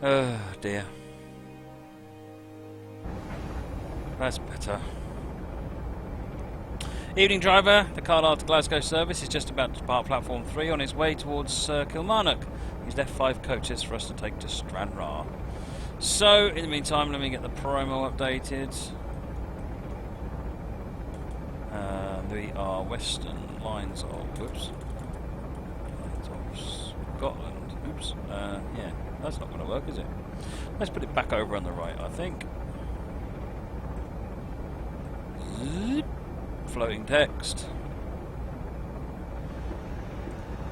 Oh dear. That's better. Evening driver, the Carlisle to Glasgow service is just about to depart platform 3 on its way towards Kilmarnock. He's left 5 coaches for us to take to Stranraer. So, in the meantime, let me get the promo updated. We are Western Lines of... Whoops. Lines of Scotland. Oops. Yeah, that's not going to work, is it? Let's put it back over on the right, I think. Zip. Floating text.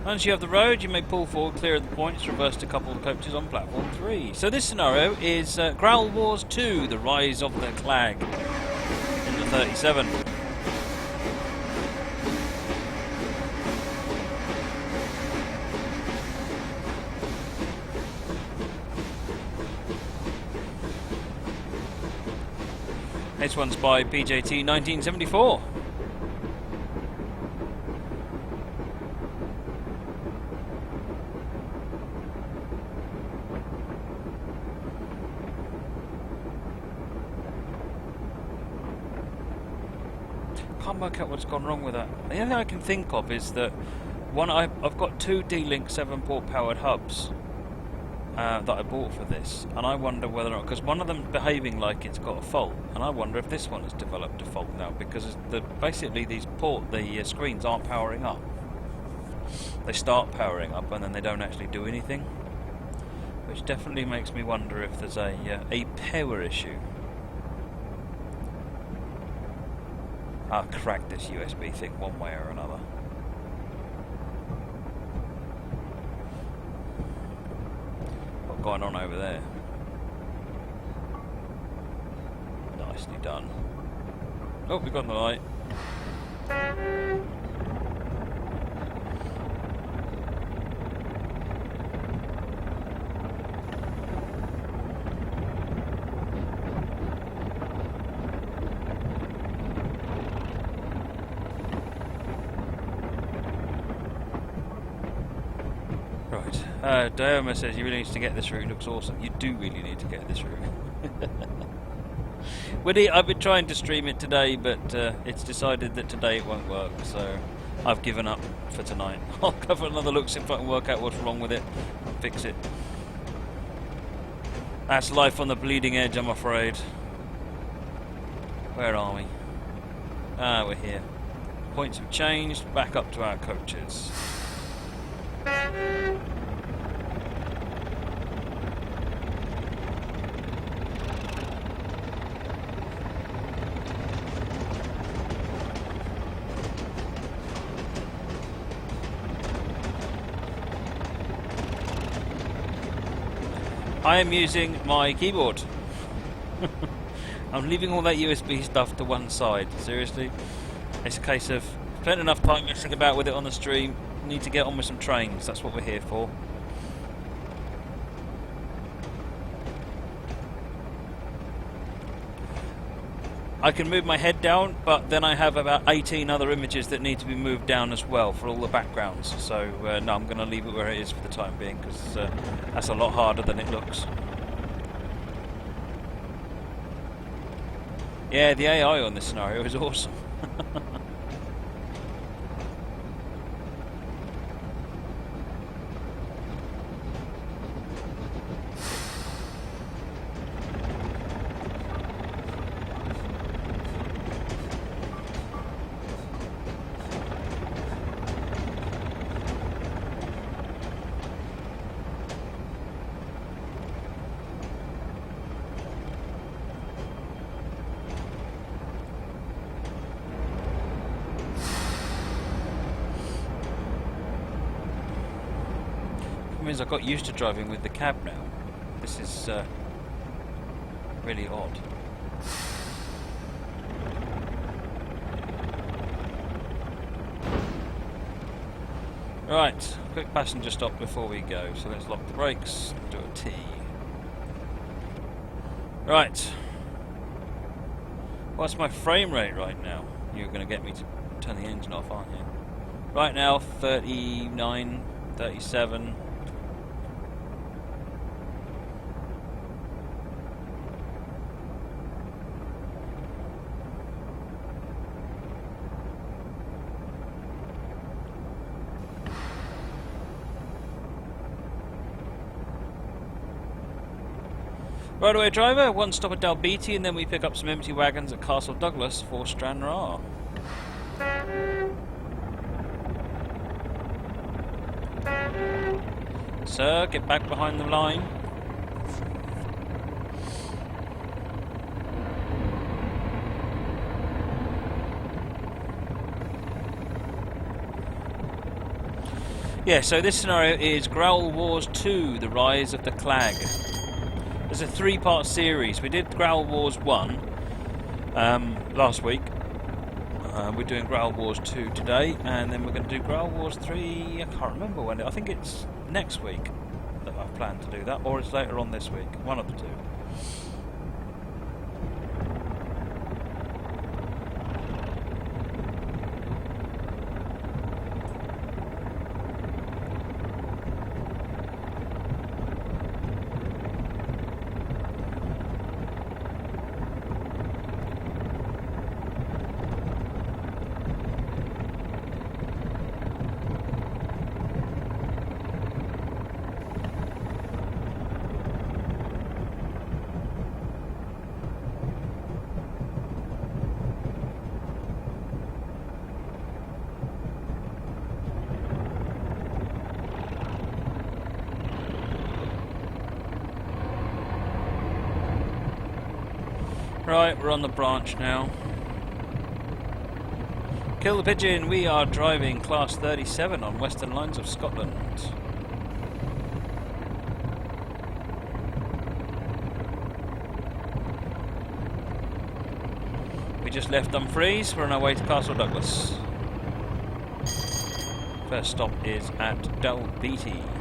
Once you have the road, you may pull forward, clear of the points, reverse to couple the coaches on platform 3. So this scenario is Growl Wars 2, The Rise of the Clag, in the 37. This one's by PJT 1974. Can't work out what's gone wrong with that. The only thing I can think of is that I've got 2 D-Link 7-port powered hubs that I bought for this, and I wonder whether or not, because one of them's behaving like it's got a fault, and I wonder if this one has developed a fault now, because basically the screens aren't powering up. They start powering up and then they don't actually do anything, which definitely makes me wonder if there's a power issue. I'll crack this USB thing one way or another. What's going on over there? Nicely done. Oh, we've got the light. Dioma says you really need to get this route. It looks awesome. You do really need to get this route. I've been trying to stream it today, but it's decided that today it won't work, so I've given up for tonight. I'll have another look, see if I can work out what's wrong with it and fix it. That's life on the bleeding edge, I'm afraid. Where are we? Ah, we're here. Points have changed. Back up to our coaches. I am using my keyboard. I'm leaving all that USB stuff to one side. Seriously, it's a case of spent enough time messing about with it on the stream. Need to get on with some trains. That's what we're here for. I can move my head down, but then I have about 18 other images that need to be moved down as well for all the backgrounds. So no, I'm going to leave it where it is for the time being, because that's a lot harder than it looks. Yeah, the AI on this scenario is awesome. Means I got used to driving with the cab now. This is really odd. Right, quick passenger stop before we go. So let's lock the brakes, do a T. Right. What's my frame rate right now? You're going to get me to turn the engine off, aren't you? Right now, 39, 37. Right away, driver. One stop at Dalbeattie, and then we pick up some empty wagons at Castle Douglas for Stranraer. Sir, get back behind the line. Yeah, so this scenario is Growl Wars 2, The Rise of the Clag. There's a 3-part series. We did Growl Wars 1 last week. We're doing Growl Wars 2 today, and then we're going to do Growl Wars 3, I can't remember when, I think it's next week that I've planned to do that, or it's later on this week, one of the two. Right, we're on the branch now. Kill the pigeon, we are driving Class 37 on Western Lines of Scotland. We just left Dumfries, we're on our way to Castle Douglas. First stop is at Dalbeattie.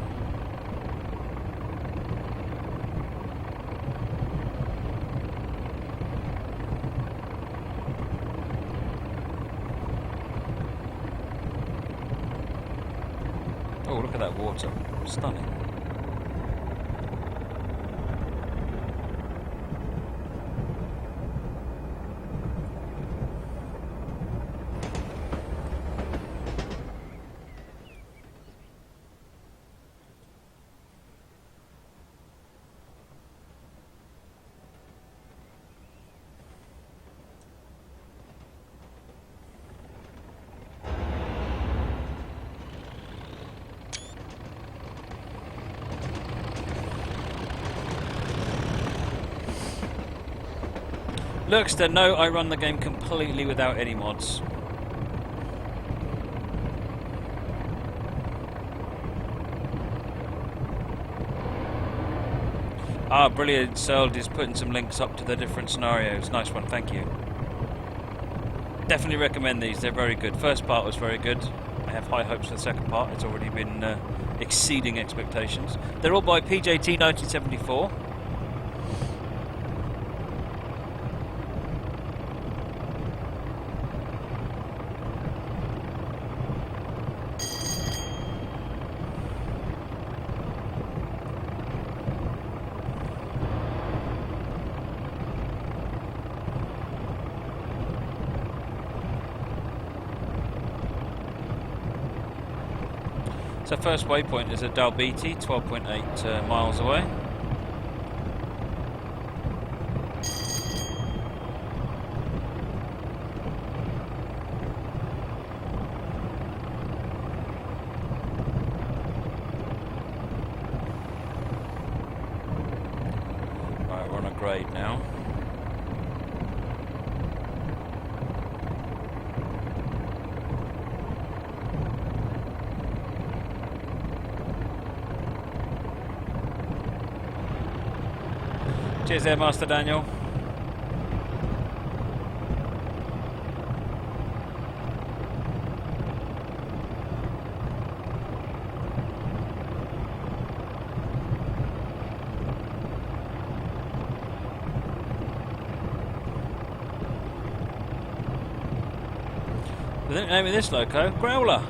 Oh, look at that water. Stunning. Lurkster, no, I run the game completely without any mods. Ah, brilliant. Seld is putting some links up to the different scenarios. Nice one, thank you. Definitely recommend these, they're very good. First part was very good. I have high hopes for the second part. It's already been exceeding expectations. They're all by PJT 1974. So first waypoint is at Dalbeattie, 12.8 miles away. Right, we're on a grade now. Cheers there, Master Daniel. The name of this loco, Growler.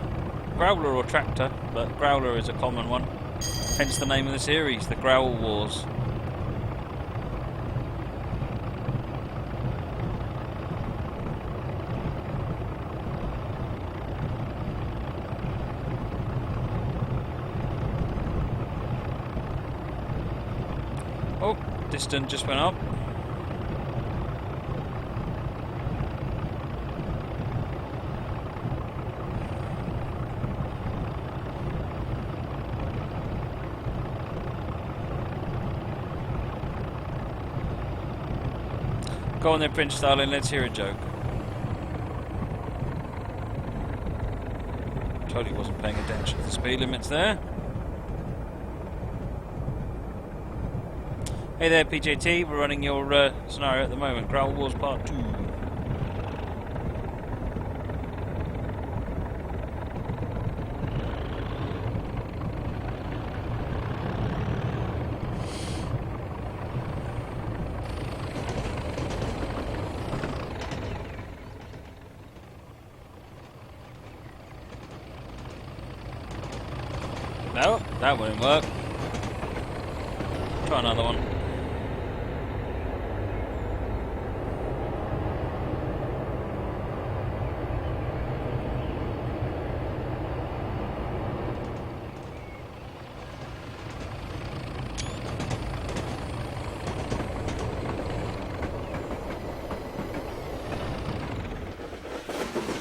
Growler or Tractor, but Growler is a common one. Hence the name of the series, the Growl Wars. Oh, distance just went up. Go on then, Prince Starling, let's hear a joke. Totally wasn't paying attention to the speed limits there. Hey there, PJT, we're running your scenario at the moment, Growl Wars Part 2. No, that wouldn't work. Try another one.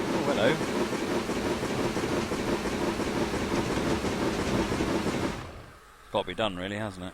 Oh, hello. Got to be done, really, hasn't it?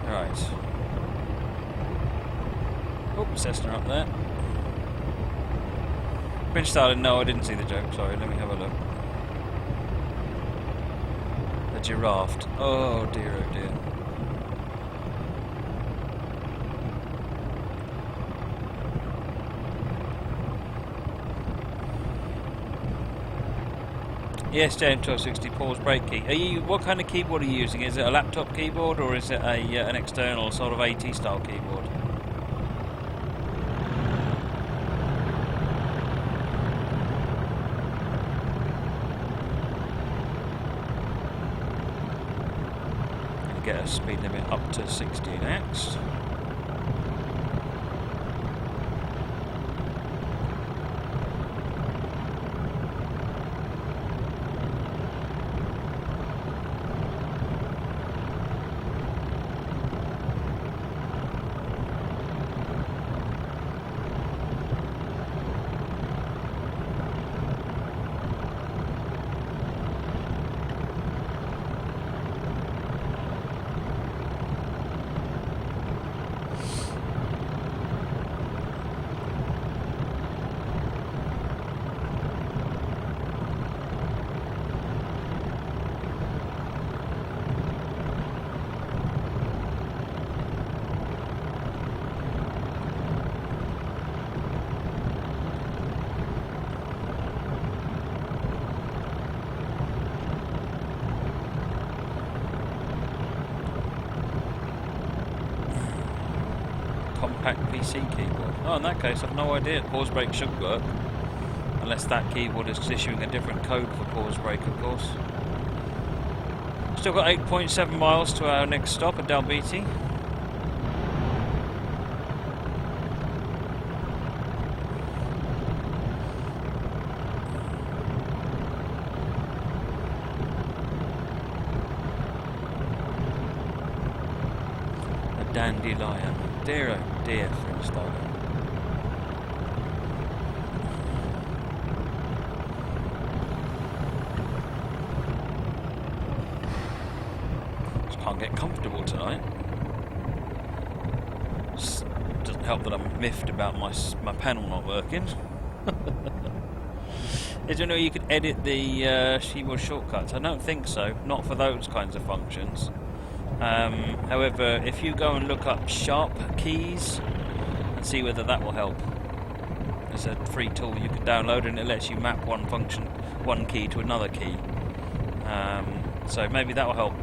Right. Oh, Cessna up there. Prince Starling, no, I didn't see the joke, sorry, let me have a look. A giraffe. Oh dear, oh dear. Yes, JM1260 pause brake key. Are you? What kind of keyboard are you using? Is it a laptop keyboard or is it a an external sort of AT style keyboard? Get a speed limit up to 60 next. Compact PC keyboard. Oh, in that case, I've no idea. Pause brake should work. Unless that keyboard is issuing a different code for pause brake, of course. Still got 8.7 miles to our next stop at Dalbeattie. A dandelion. Dear oh dear, French Starling. Just can't get comfortable tonight. Just doesn't help that I'm miffed about my panel not working. Is there no way you could edit the keyboard shortcuts? I don't think so. Not for those kinds of functions. However, if you go and look up sharp keys and see whether that will help. There's a free tool you can download and it lets you map one key to another key. So maybe that will help.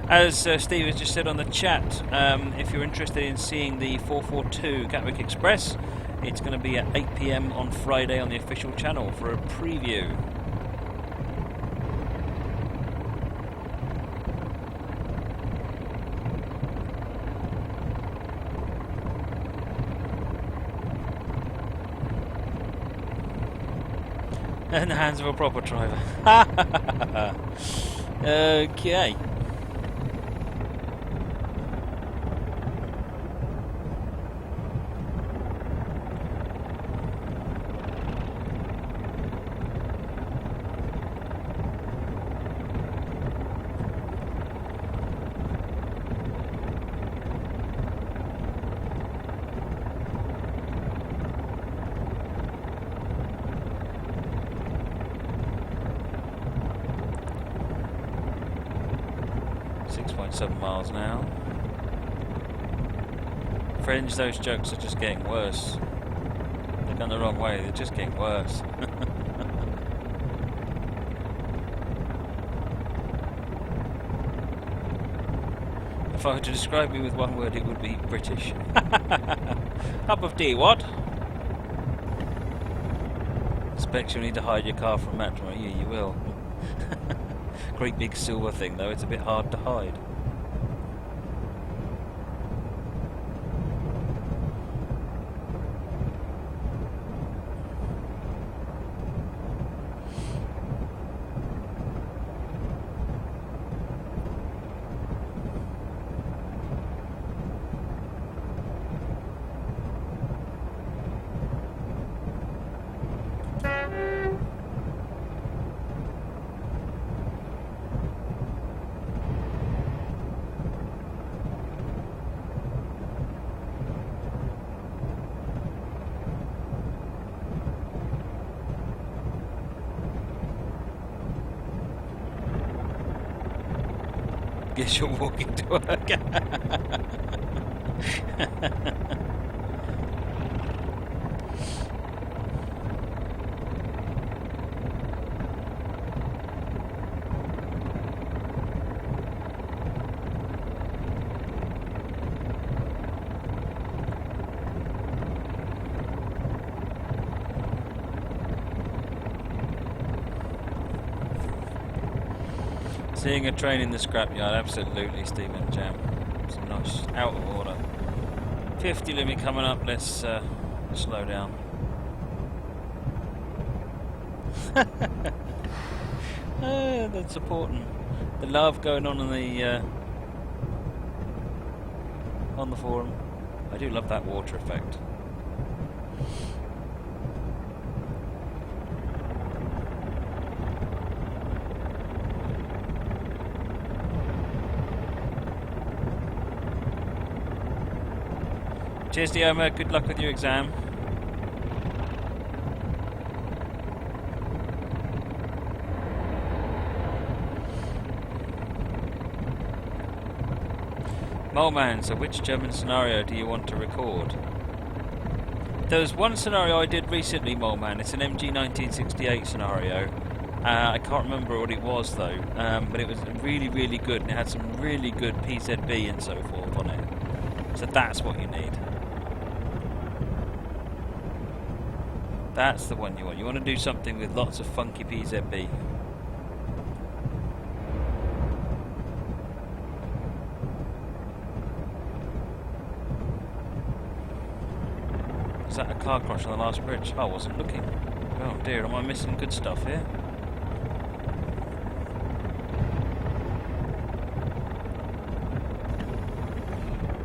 As Steve has just said on the chat, if you're interested in seeing the 442 Gatwick Express, it's going to be at 8 PM on Friday on the official channel for a preview. In the hands of a proper driver. Okay. Miles now. Fringe, those jokes are just getting worse. They're gone the wrong way, they're just getting worse. If I were to describe me with one word, it would be British. Cup of tea, what? Expect you'll need to hide your car from matrimony. Yeah, you will. Great big silver thing though, it's a bit hard to hide. Guess you're walking to work. Seeing a train in the scrapyard, absolutely, Stephen Jam. It's nice, out of order. 50 limit coming up, let's slow down. That's important. The love going on the forum. I do love that water effect. Cheers, Dioma. Good luck with your exam. Moleman, so which German scenario do you want to record? There's one scenario I did recently, Moleman. It's an MG 1968 scenario. I can't remember what it was though, but it was really, really good, and it had some really good PZB and so forth on it. So that's what you need. That's the one you want. You want to do something with lots of funky PZB. Is that a car crash on the last bridge? I wasn't looking. Oh dear, am I missing good stuff here?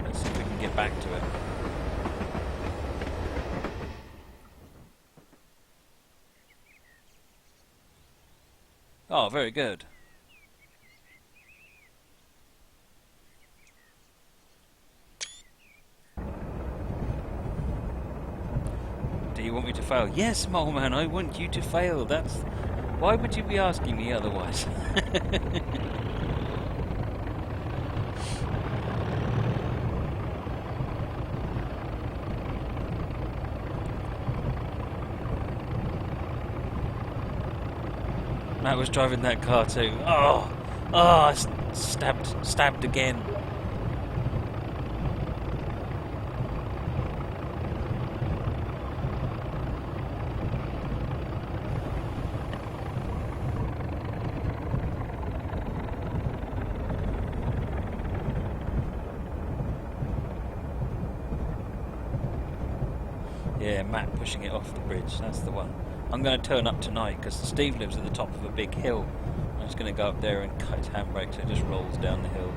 Let's see if we can get back to it. Oh, very good. Do you want me to fail? Yes, Moleman, I want you to fail. That's... Why would you be asking me otherwise? Matt was driving that car too. Oh, Oh, stabbed again. Yeah, Matt pushing it off the bridge. That's the one. I'm going to turn up tonight because Steve lives at the top of a big hill. I'm just going to go up there and cut his handbrake so it just rolls down the hill.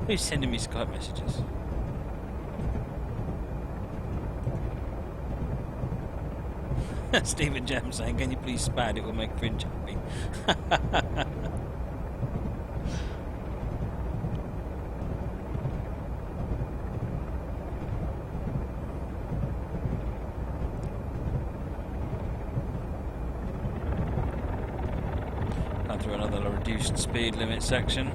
Who's sending me Skype messages? Stephen Jam saying, can you please spad? It will make Fringe happy. Come through another reduced speed limit section.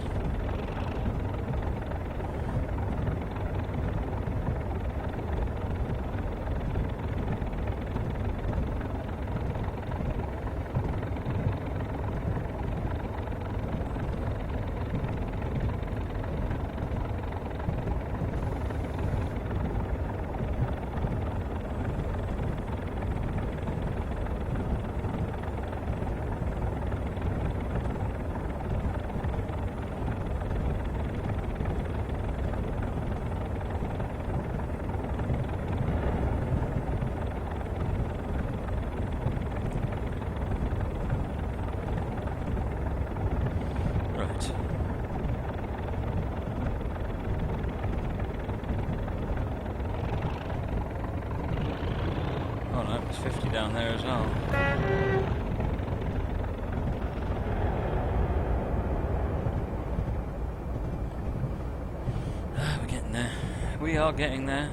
Oh no, it's 50 down there as well. We're getting there. We are getting there.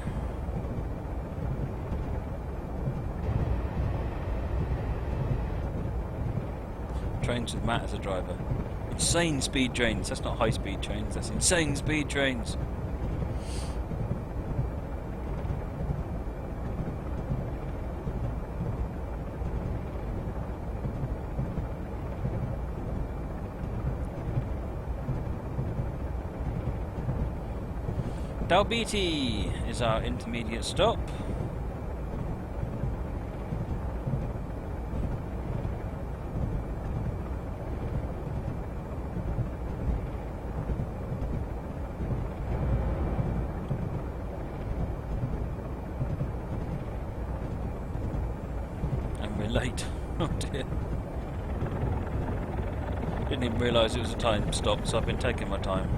Trains with Matt as a driver. Insane speed trains. That's not high speed trains, that's insane speed trains. Dalbeattie is our intermediate stop. And we're late. Oh dear. Didn't even realise it was a time stop, so I've been taking my time.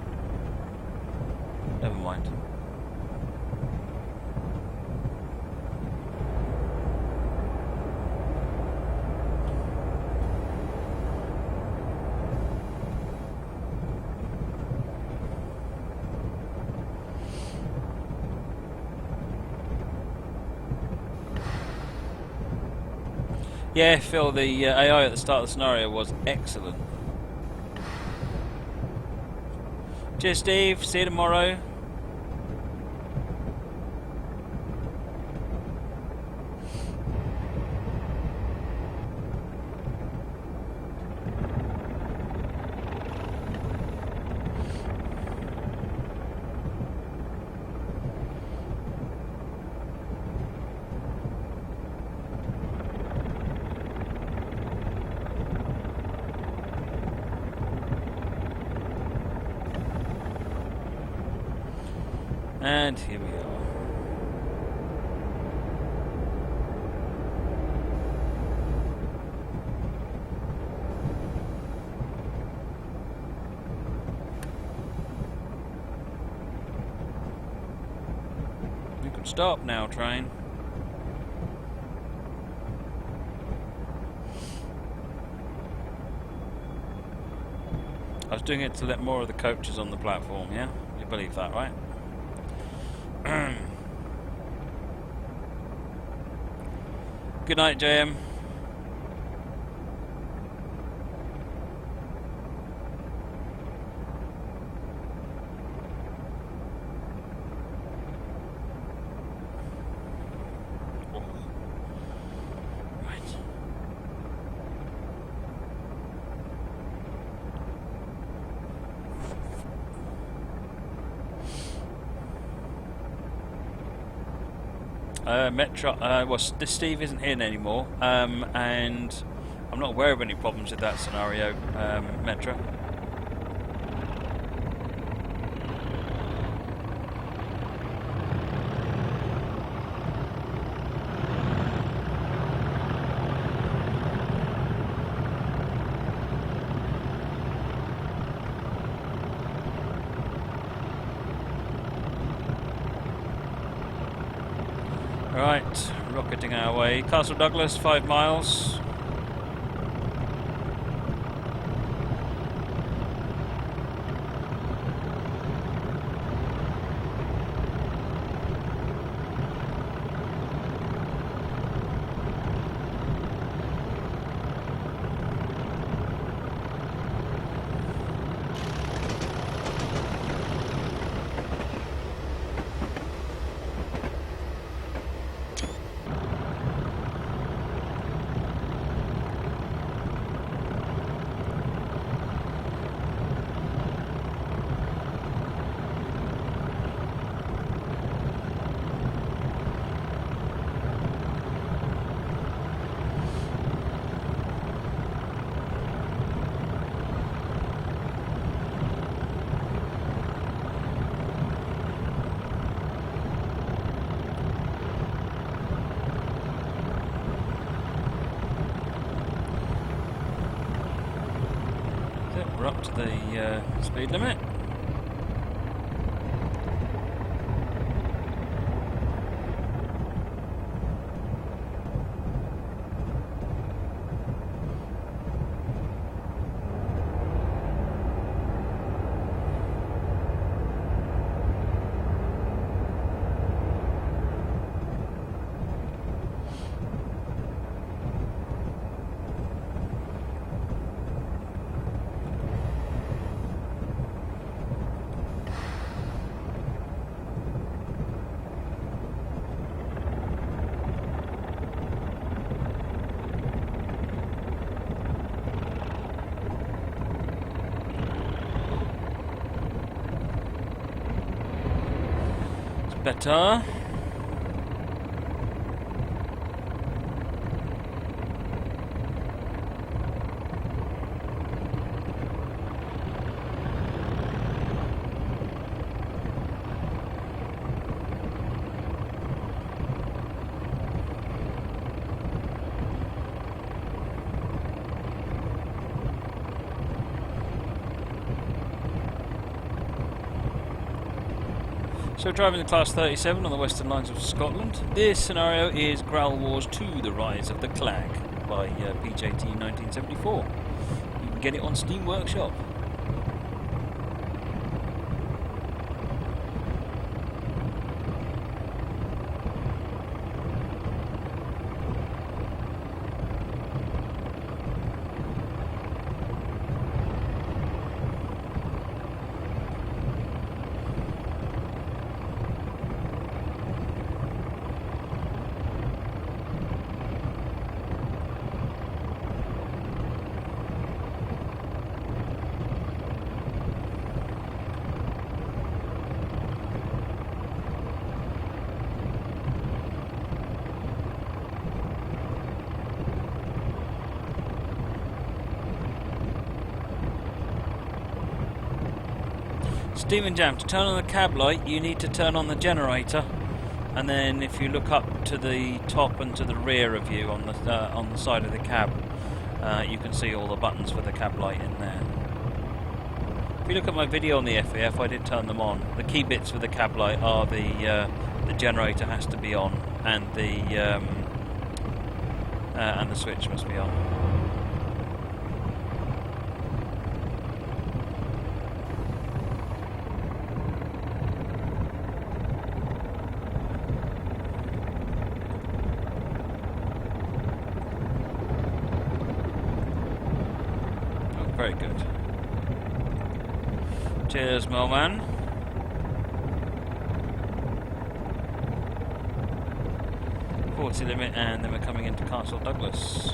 Never mind. Yeah, Phil, the AI at the start of the scenario was excellent. Cheers, Steve. See you tomorrow. And here we are. You can stop now, train. I was doing it to let more of the coaches on the platform, yeah? You believe that, right? Good night, JM. Metro. Well, Steve isn't in anymore, and I'm not aware of any problems with that scenario, Metro. Right, rocketing our way. Castle Douglas, 5 miles. We're up to the speed limit. Better. So driving the Class 37 on the Western Lines of Scotland. This scenario is Growl Wars 2, The Rise of the Clag by PJT 1974. You can get it on Steam Workshop. Stephen Jam, to turn on the cab light you need to turn on the generator, and then if you look up to the top and to the rear of you on the side of the cab, you can see all the buttons for the cab light in there. If you look at my video on the FAF, I did turn them on. The key bits for the cab light are the generator has to be on, and the switch must be on. Very good. Cheers, Millman. .40 limit, and then we're coming into Castle Douglas.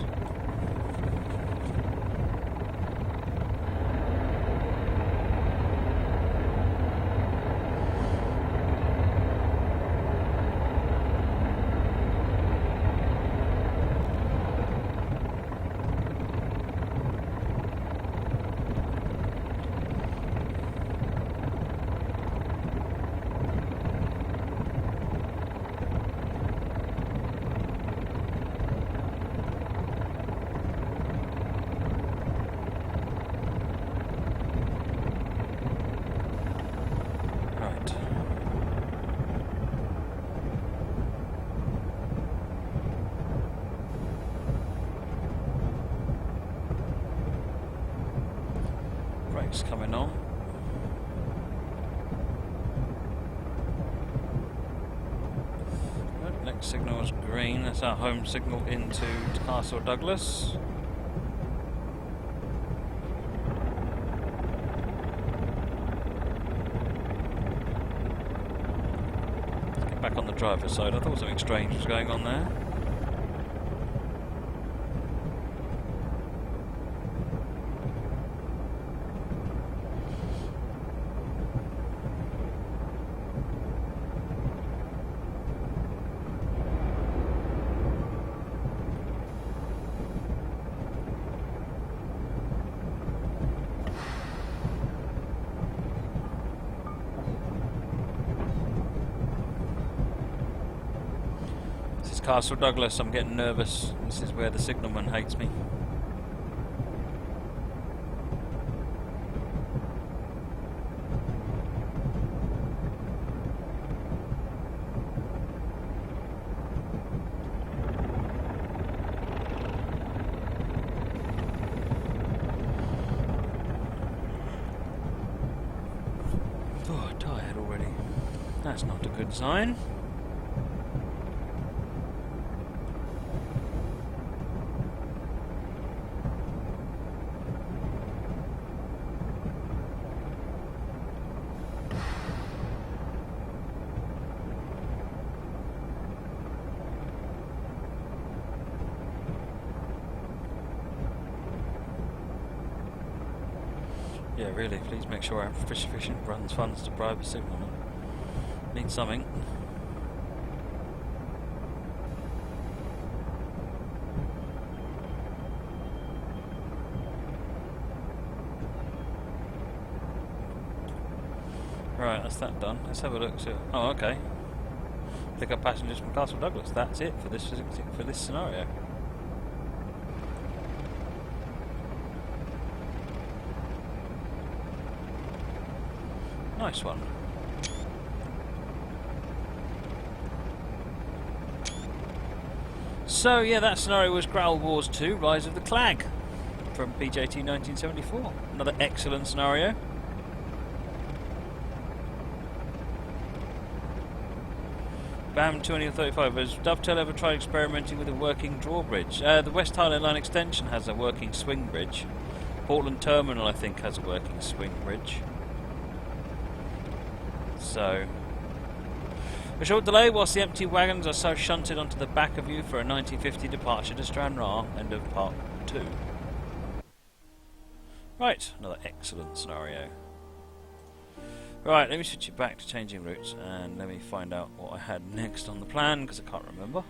lights coming on. Right, next signal is green. That's our home signal into Castle Douglas. Get back on the driver's side. I thought something strange was going on there. Castle Douglas, I'm getting nervous. This is where the signalman hates me. Oh, tired already. That's not a good sign. Yeah, really, please make sure I have sufficient funds to bribe a signalman. Need something. Right, that's that done. Let's have a look. Oh, okay. Pick up passengers from Castle Douglas. That's it for this scenario. Nice one. So yeah, that scenario was Growl Wars 2: Rise of the Clag from PJT 1974. Another excellent scenario. BAM 2035. Has Dovetail ever tried experimenting with a working drawbridge? The West Highland Line extension has a working swing bridge. Portland Terminal, I think, has a working swing bridge. So, a short delay whilst the empty wagons are so shunted onto the back of you for a 1950 departure to Stranraer. End of part 2. Right, another excellent scenario. Right, let me switch it back to changing routes and let me find out what I had next on the plan, because I can't remember.